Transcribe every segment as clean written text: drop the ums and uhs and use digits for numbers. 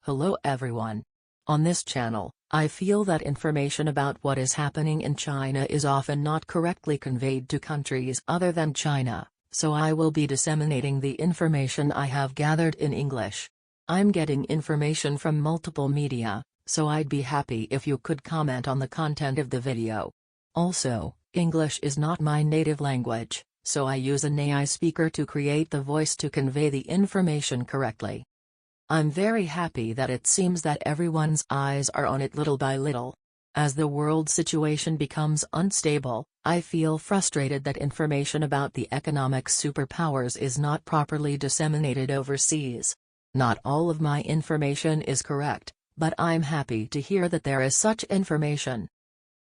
Hello everyone. On this channel, I feel that information about what is happening in China is often not correctly conveyed to countries other than China, so I will be disseminating the information I have gathered in English. I'm getting information from multiple media, so I'd be happy if you could comment on the content of the video. Also, English is not my native language, so I use an AI speaker to create the voice to convey the information correctly. I'm very happy that it seems that everyone's eyes are on it little by little. As the world situation becomes unstable, I feel frustrated that information about the economic superpowers is not properly disseminated overseas. Not all of my information is correct, but I'm happy to hear that there is such information.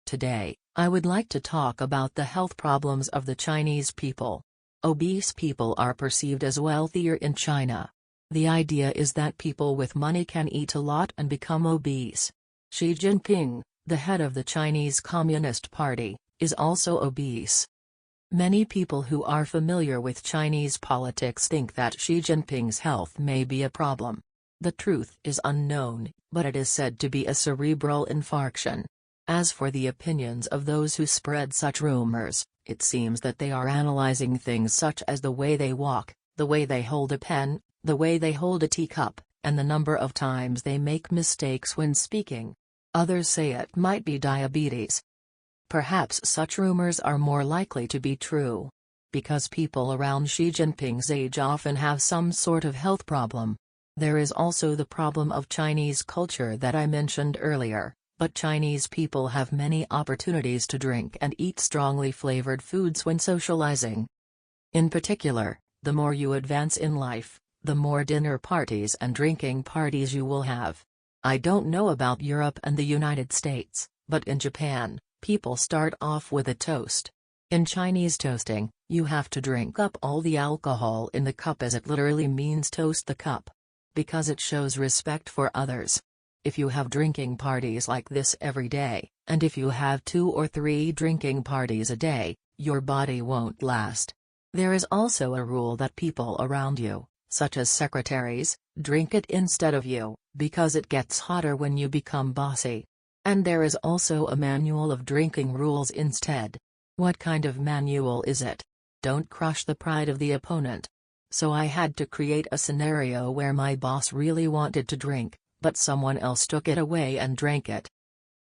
Today, I would like to talk about the health problems of the Chinese people. Obese people are perceived as wealthier in China. The idea is that people with money can eat a lot and become obese. Xi Jinping, the head of the Chinese Communist Party, is also obese. Many people who are familiar with Chinese politics think that Xi Jinping's health may be a problem. The truth is unknown, but it is said to be a cerebral infarction. As for the opinions of those who spread such rumors, it seems that they are analyzing things such as the way they walk, the way they hold a pen, the way they hold a teacup, and the number of times they make mistakes when speaking. Others say it might be diabetes. Perhaps such rumors are more likely to be true. Because people around Xi Jinping's age often have some sort of health problem. There is also the problem of Chinese culture that I mentioned earlier, but Chinese people have many opportunities to drink and eat strongly flavored foods when socializing. In particular, the more you advance in life, the more dinner parties and drinking parties you will have. I don't know about Europe and the United States, but in Japan, people start off with a toast. In Chinese toasting, you have to drink up all the alcohol in the cup, as it literally means toast the cup. Because it shows respect for others. If you have drinking parties like this every day, and if you have 2 or 3 drinking parties a day, your body won't last. There is also a rule that people around you, such as secretaries, drink it instead of you, because it gets hotter when you become bossy. And there is also a manual of drinking rules instead. What kind of manual is it? Don't crush the pride of the opponent. So I had to create a scenario where my boss really wanted to drink, but someone else took it away and drank it.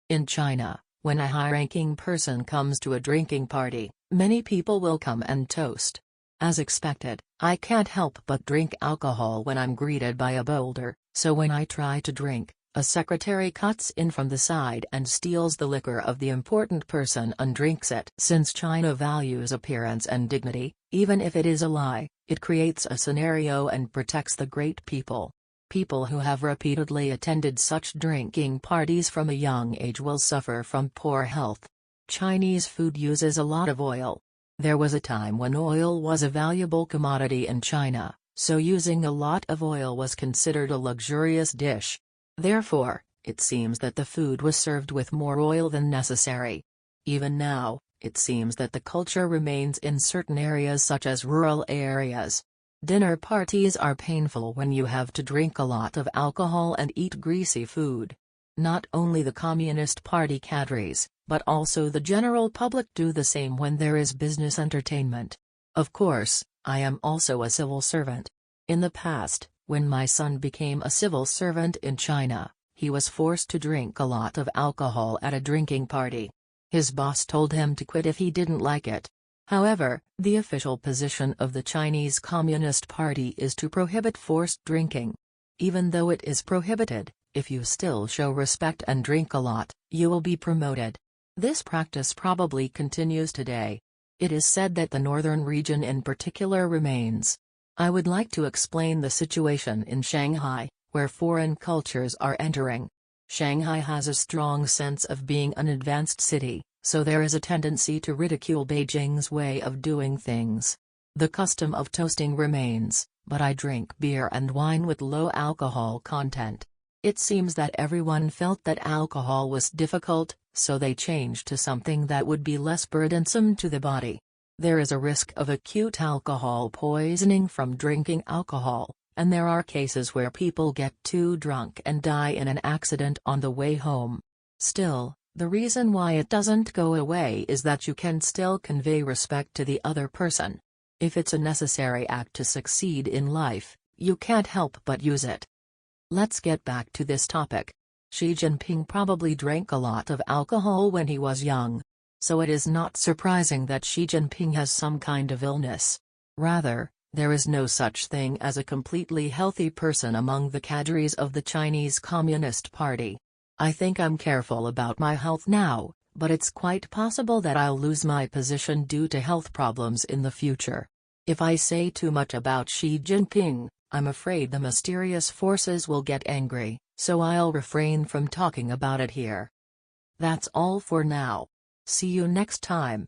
In China, when a high-ranking person comes to a drinking party, many people will come and toast. As expected, I can't help but drink alcohol when I'm greeted by a boulder, so when I try to drink, a secretary cuts in from the side and steals the liquor of the important person and drinks it. Since China values appearance and dignity, even if it is a lie, it creates a scenario and protects the great people. People who have repeatedly attended such drinking parties from a young age will suffer from poor health. Chinese food uses a lot of oil. There was a time when oil was a valuable commodity in China, so using a lot of oil was considered a luxurious dish. Therefore, it seems that the food was served with more oil than necessary. Even now, it seems that the culture remains in certain areas such as rural areas. Dinner parties are painful when you have to drink a lot of alcohol and eat greasy food. Not only the Communist Party cadres, but also the general public do the same when there is business entertainment. Of course, I am also a civil servant. In the past, when my son became a civil servant in China, he was forced to drink a lot of alcohol at a drinking party. His boss told him to quit if he didn't like it. However, the official position of the Chinese Communist Party is to prohibit forced drinking. Even though it is prohibited, if you still show respect and drink a lot, you will be promoted. This practice probably continues today. It is said that the northern region in particular remains. I would like to explain the situation in Shanghai, where foreign cultures are entering. Shanghai has a strong sense of being an advanced city, so there is a tendency to ridicule Beijing's way of doing things. The custom of toasting remains, but I drink beer and wine with low alcohol content. It seems that everyone felt that alcohol was difficult, so they changed to something that would be less burdensome to the body. There is a risk of acute alcohol poisoning from drinking alcohol, And there are cases where people get too drunk and die in an accident on the way home. Still, the reason why it doesn't go away is that you can still convey respect to the other person. If it's a necessary act to succeed in life, you can't help but use it. Let's get back to this topic. Xi Jinping probably drank a lot of alcohol when he was young. So it is not surprising that Xi Jinping has some kind of illness. Rather, there is no such thing as a completely healthy person among the cadres of the Chinese Communist Party. I think I'm careful about my health now, but it's quite possible that I'll lose my position due to health problems in the future. If I say too much about Xi Jinping, I'm afraid the mysterious forces will get angry, so I'll refrain from talking about it here. That's all for now. See you next time.